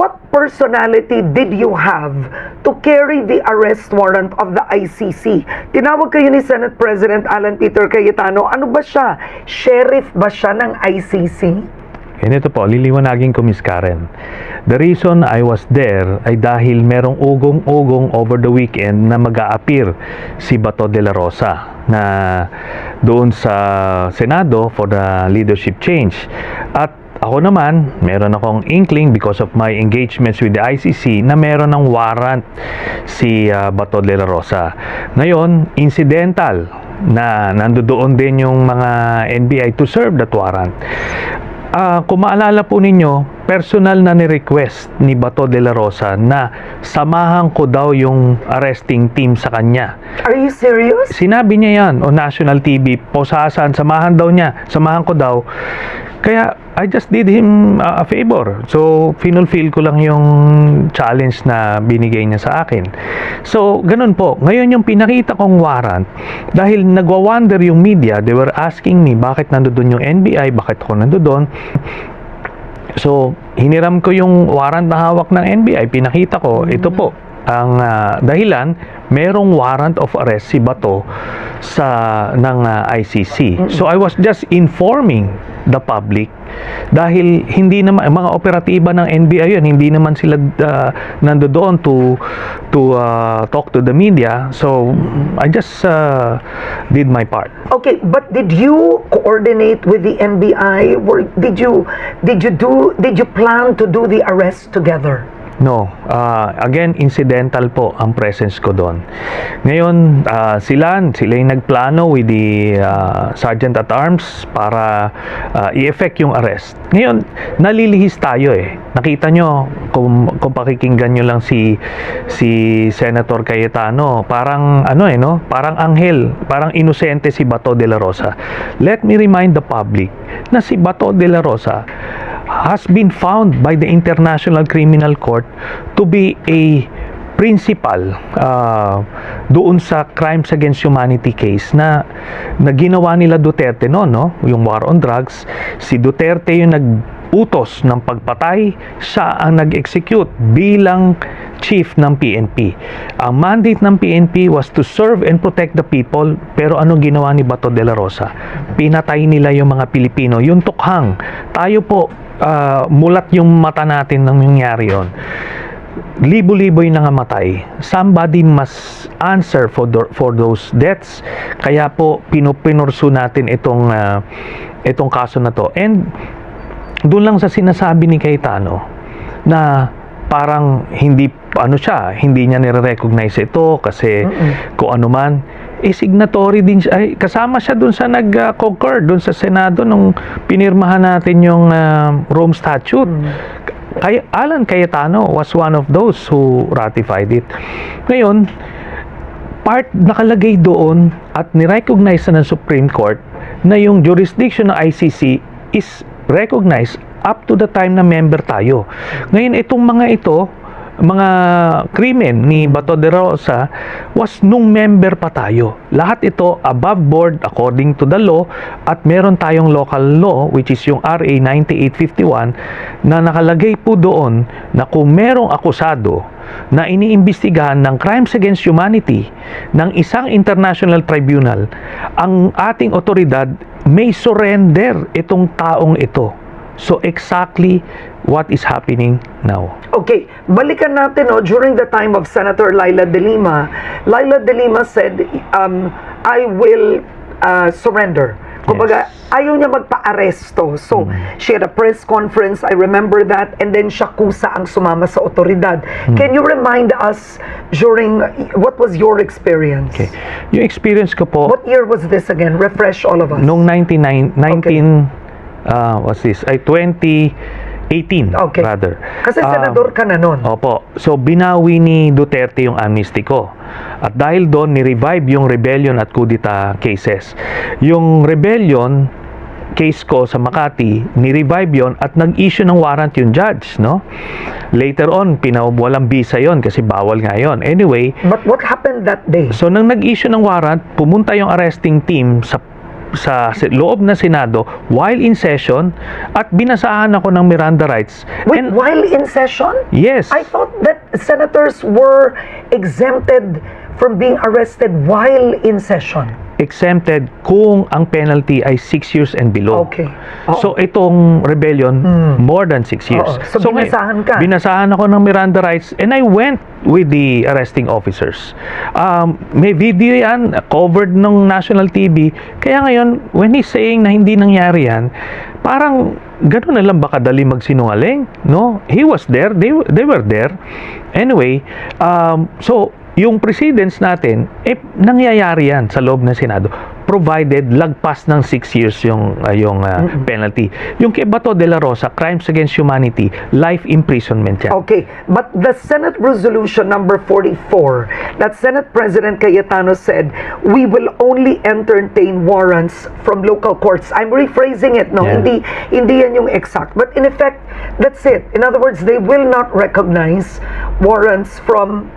what personality did you have to carry the arrest warrant of the ICC? Tinawag kayo ni Senate President Alan Peter Cayetano. Ano ba siya? Sheriff ba siya ng ICC? Ito po, liliwanagin ko, Miss Karen. The reason I was there ay dahil merong ugong-ugong over the weekend na mag-a-appear si Bato de la Rosa na doon sa Senado for the leadership change. At ako naman, meron akong inkling because of my engagements with the ICC na meron ng warrant si Bato de la Rosa. Ngayon, incidental na nandoon din yung mga NBI to serve that warrant. Kung maalala po ninyo, personal na ni-request ni Bato de la Rosa na samahan ko daw yung arresting team sa kanya. Are you serious? Sinabi niya yan on national TV, posasan, samahan ko daw. Kaya I just did him a favor. So, finulfill ko lang yung challenge na binigay niya sa akin. So, ganun po. Ngayon yung pinakita kong warrant, dahil nagwa-wonder yung media, they were asking me, bakit nandoon yung NBI, bakit ako nandoon? So, hiniram ko yung warrant na hawak ng NBI, pinakita ko, ito po, ang dahilan, merong warrant of arrest si Bato ng ICC. So I was just informing the public dahil hindi naman mga operatiba ng NBI yun, hindi naman sila nandoon to talk to the media. So I just did my part. Okay, but did you coordinate with the NBI? Did you plan to do the arrest together? No. Again, incidental po ang presence ko doon. Ngayon, sila yung nagplano with the Sergeant at Arms para i-effect yung arrest. Ngayon, nalilihis tayo eh. Nakita nyo, kung pakikinggan nyo lang si Senator Cayetano, parang parang anghel, parang inosente si Bato de la Rosa. Let me remind the public na si Bato de la Rosa has been found by the International Criminal Court to be a principal doon sa crimes against humanity case na ginawa nila Duterte no? Yung war on drugs. Si Duterte yung nag-utos ng pagpatay, siya ang nag-execute bilang chief ng PNP. Ang mandate ng PNP was to serve and protect the people, pero anong ginawa ni Bato de la Rosa? Pinatay nila yung mga Pilipino, yung tukhang. Tayo po, mulat yung mata natin nang nangyari yun. Libo-libo yung nangamatay. Somebody must answer for those deaths. Kaya po, pinursu natin itong kaso na to. And doon lang sa sinasabi ni Cayetano na parang hindi niya nire-recognize ito kasi kung ano man, signatory din siya, kasama siya dun sa nag-concur dun sa Senado nung pinirmahan natin yung Rome Statute. Alan Cayetano was one of those who ratified it. Ngayon, nakalagay doon at ni-recognize na ng Supreme Court na yung jurisdiction ng ICC is recognized up to the time na member tayo. Ngayon, itong mga krimen ni Bato de la Rosa was nung member pa tayo. Lahat ito above board according to the law at meron tayong local law which is yung RA 9851 na nakalagay po doon na kung merong akusado na iniimbestigahan ng crimes against humanity ng isang international tribunal, ang ating otoridad may surrender itong taong ito. So exactly what is happening now. Okay, balikan natin during the time of Senator Laila De Lima. Laila De Lima said, I will surrender. Kumbaga, ayaw niya magpa-aresto. So, she had a press conference, I remember that, and then siya kusa ang sumama sa otoridad. Can you remind us what was your experience? Okay. Yung experience ko po, What year was this again? Refresh all of us. noong 2018 Okay. rather. Kasi senador ka na nun. Opo. So, binawi ni Duterte yung amnesty ko. At dahil doon, ni-revive yung rebellion at kudeta cases. Yung rebellion case ko sa Makati, ni-revive yon at nag-issue ng warrant yung judge, no? Later on, walang visa yon kasi bawal nga yon. Anyway, But what happened that day? so nang nag-issue ng warrant, pumunta yung arresting team sa loob ng Senado while in session at binasahan ako ng Miranda rights. Wait, while in session? Yes. I thought that senators were exempted from being arrested while in session. Exempted kung ang penalty ay 6 years and below. Okay. Oo. So itong rebellion, more than 6 years. Oo. So, binasahan ka. Binasahan ako ng Miranda rights and I went with the arresting officers. May video yan, covered ng national TV. Kaya ngayon, when he's saying na hindi nangyari yan, parang gano'n na lang ba kadali magsinungaling? No? He was there. They were there. Anyway, so yung precedents natin, nangyayari yan sa loob ng Senado provided lagpas ng 6 years yung penalty. Yung kay Bato de la Rosa, crimes against humanity, life imprisonment yan. Okay, but the Senate Resolution number 44, that Senate President Cayetano said, we will only entertain warrants from local courts. I'm rephrasing it, no? Yeah. Hindi yan yung exact. But in effect, that's it. In other words, they will not recognize warrants from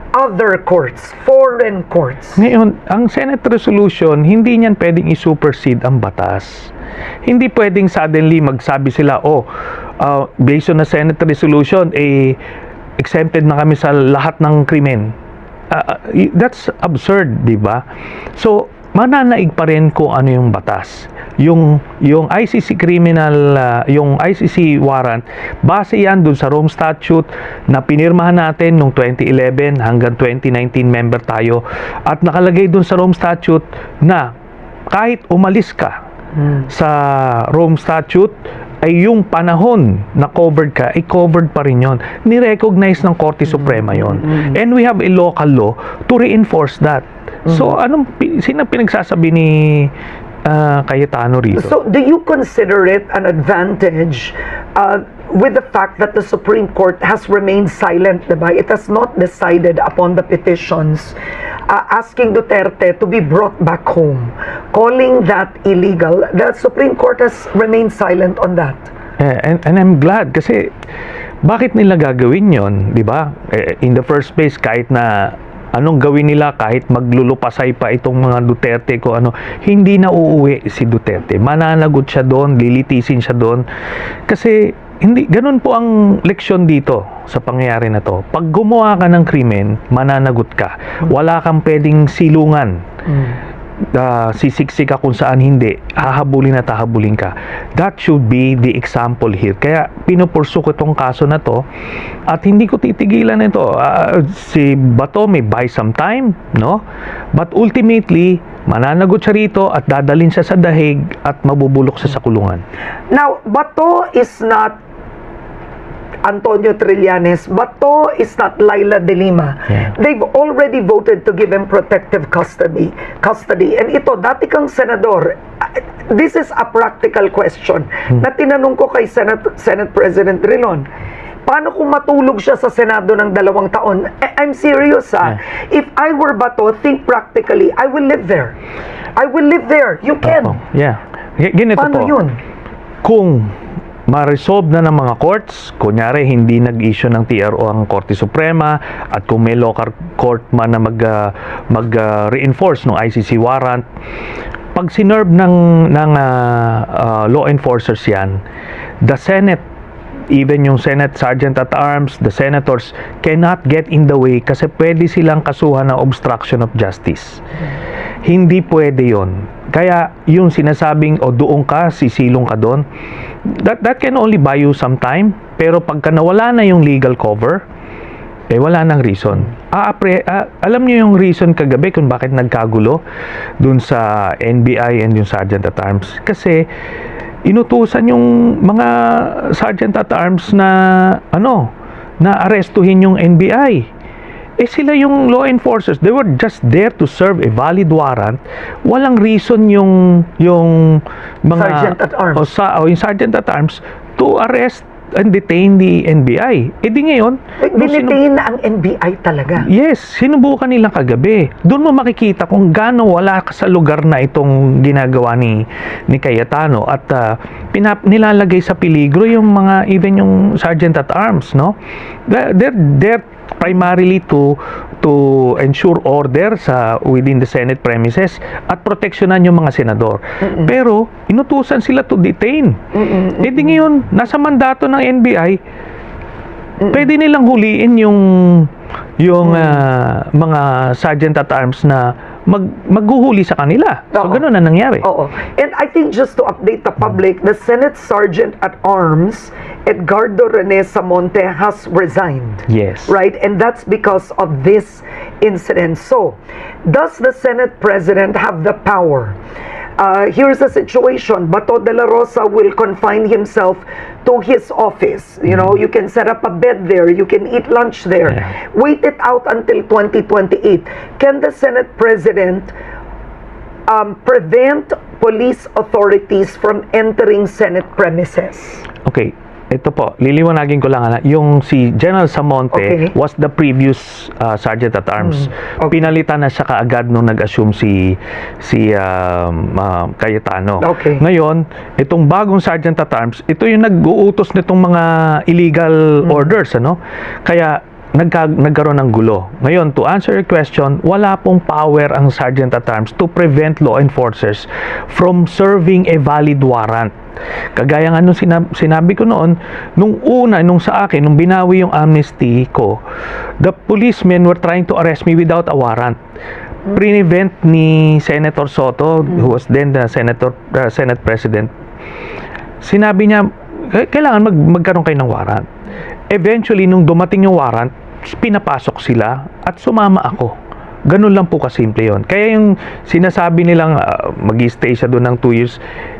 other courts, foreign courts. Ngayon, ang Senate resolution, hindi niyan pwedeng i-supersede ang batas. Hindi pwedeng suddenly magsabi sila, based on the Senate resolution, exempted na kami sa lahat ng krimen. That's absurd, di ba? So, mananaig pa rin kung ano yung batas. Yung ICC criminal, yung ICC warrant, base yan dun sa Rome Statute na pinirmahan natin noong 2011 hanggang 2019 member tayo. At nakalagay dun sa Rome Statute na kahit umalis ka sa Rome Statute, ay yung panahon na covered ka, ay covered pa rin yun. Ni-recognize ng Korte Suprema yun. And we have a local law to reinforce that. So, sino pinagsasabi ni Cayetano rito? So, do you consider it an advantage with the fact that the Supreme Court has remained silent, diba? It has not decided upon the petitions asking Duterte to be brought back home, calling that illegal. The Supreme Court has remained silent on that. And I'm glad kasi bakit nila gagawin yon, di ba? In the first place, kahit na anong gawin nila, kahit maglulupasay pa itong mga Duterte ko hindi na uuwi si Duterte. Mananagot siya doon, lilitisin siya doon. Kasi hindi ganun po ang leksyon dito sa pangyayari na to. Pag gumawa ka ng krimen, mananagot ka. Wala kang pwedeng silungan. Sisiksik ka kung saan hindi, hahabulin at hahabulin ka. That should be the example here. Kaya pinupursu ko itong kaso na to at hindi ko titigilan ito. Si Bato may buy some time, no? But ultimately, mananagot siya rito at dadalhin siya sa dahig at mabubulok siya sa kulungan. Now, Bato is not Antonio Trillanes. Bato is not Laila de Lima. Yeah. They've already voted to give him protective custody. And ito, dati kang senador. This is a practical question na tinanong ko kay Senate President Drilon. Paano kung matulog siya sa Senado ng 2 taon? I'm serious, Yeah. If I were Bato, think practically, I will live there. I will live there. You can. Yeah. Ganito Paano po. yun? Kung ma-resolve na ng mga courts, kunyari hindi nag-issue ng TRO ang Korte Suprema at kung may local court man na mag-reinforce ng ICC warrant, pag sinerve ng law enforcers yan, the Senate, even yung Senate Sergeant at Arms, the senators cannot get in the way kasi pwede silang kasuhan ng obstruction of justice. Hindi pwede yon. Kaya yung sinasabing doon ka, sisilong ka doon, that can only buy you some time. Pero pagka nawala na yung legal cover, wala nang reason. Alam niyo yung reason kagabi kung bakit nagkagulo dun sa NBI and yung Sergeant at Arms? Kasi inutusan yung mga Sergeant at Arms na na arestuhin yung NBI. Sila yung law enforcers. They were just there to serve a valid warrant. Walang reason yung mga Sergeant at Arms. Yung Sergeant at Arms to arrest and detain the NBI. Di ngayon, Dinitain na ang NBI talaga. yes, sinubukan nila kagabi. Doon mo makikita kung gaano wala ka sa lugar na itong ginagawa ni Cayetano at nilalagay sa peligro yung mga even yung Sergeant at Arms, no? They're primarily to to ensure order within the Senate premises at proteksyonan yung mga senador. Pero inutusan sila to detain. Eh di ngayon, nasa mandato ng NBI, pwede nilang huliin yung mga sergeant at arms na maghuhuli sa kanila. So, Oo. ganun na nangyari. Oo. And I think just to update the public, the Senate Sergeant at Arms, Edgardo Rene Samonte, has resigned. Yes. Right? And that's because of this incident. So, does the Senate President have the power? Here's the situation. Bato de la Rosa will confine himself to his office. You know, you can set up a bed there. You can eat lunch there. Yeah. Wait it out until 2028. Can the Senate President prevent police authorities from entering Senate premises? Okay. Ito po, liliwanagin ko lang yung si General Samonte Okay. was the previous Sergeant at Arms. Okay. Pinalitan na siya kaagad nung nag-assume si Cayetano. Okay. Ngayon, itong bagong Sergeant at Arms, ito yung nag-uutos nitong mga illegal orders, ano? Kaya nagkaroon ng gulo. Ngayon, to answer your question, wala pong power ang Sergeant at Arms to prevent law enforcers from serving a valid warrant. Kagaya nga nung sinabi ko noon, nung sa akin, nung binawi yung amnesty ko, the policemen were trying to arrest me without a warrant. Prevent ni Senator Soto, who was then the Senate President, sinabi niya, kailangan magkaroon kayo ng warrant. Eventually, nung dumating yung warrant, pinapasok sila at sumama ako. Ganun lang po kasimple yun. Kaya yung sinasabi nilang mag-stay siya doon ng 2 years,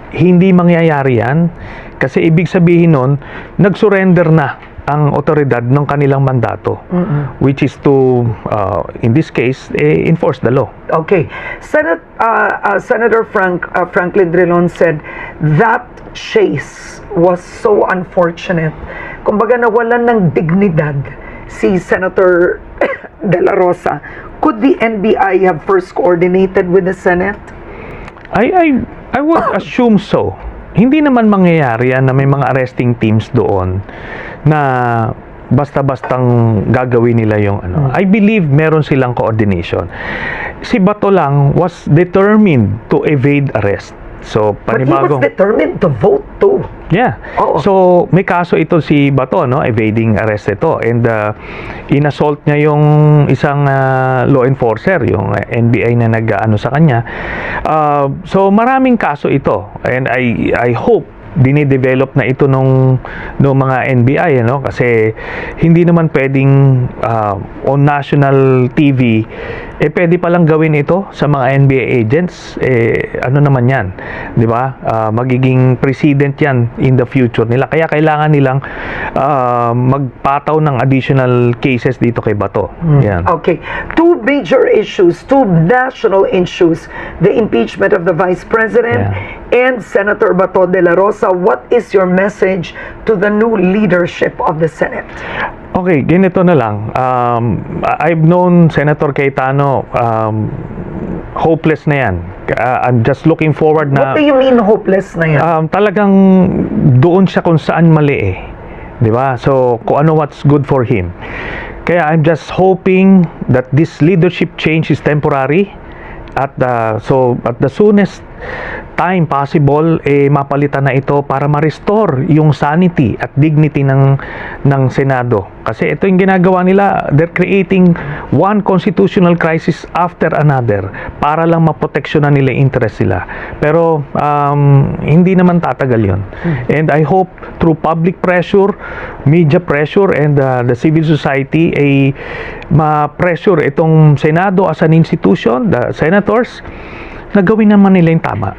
hindi mangyayari yan. Kasi ibig sabihin nun, nag-surrender na ang otoridad ng kanilang mandato. Which is to, in this case, enforce the law. Okay. Senator Franklin Drilon said that chase was so unfortunate. Kumbaga nawalan ng dignidad si Senator De La Rosa. Could the NBI have first coordinated with the Senate? I would assume so. Hindi naman mangyayari yan na may mga arresting teams doon na basta-bastang gagawin nila yung ano. I believe meron silang coordination. Si Bato lang was determined to evade arrest. So, But he was determined to vote too. Yeah. Oo. So, may kaso ito si Bato, no? Evading arrest ito. And inassault niya yung isang law enforcer, yung NBI na nag-ano sa kanya. So, maraming kaso ito. And I hope dinidevelop na ito nung mga NBI, ano? Kasi hindi naman pwedeng on national TV pwede palang gawin ito sa mga NBA agents, ano naman yan, di ba? Magiging precedent yan in the future nila. Kaya kailangan nilang magpataw ng additional cases dito kay Bato. Yan. Okay. Two major issues, two national issues, the impeachment of the Vice President and Senator Bato de la Rosa. What is your message to the new leadership of the Senate? Okay, ganito na lang. I've known Senator Cayetano, hopeless na yan. I'm just looking forward na... What do you mean hopeless na yan? Talagang doon siya kung saan mali Di ba? So, kung ano what's good for him. Kaya I'm just hoping that this leadership change is temporary at the soonest time possible mapalitan na ito para ma-restore yung sanity at dignity ng Senado. Kasi ito yung ginagawa nila, they're creating one constitutional crisis after another para lang maproteksyonan nila yung interest sila. Pero hindi naman tatagal yun. And I hope through public pressure, media pressure, and the civil society ma-pressure itong Senado as an institution, the senators, na gawin naman nila yung tama.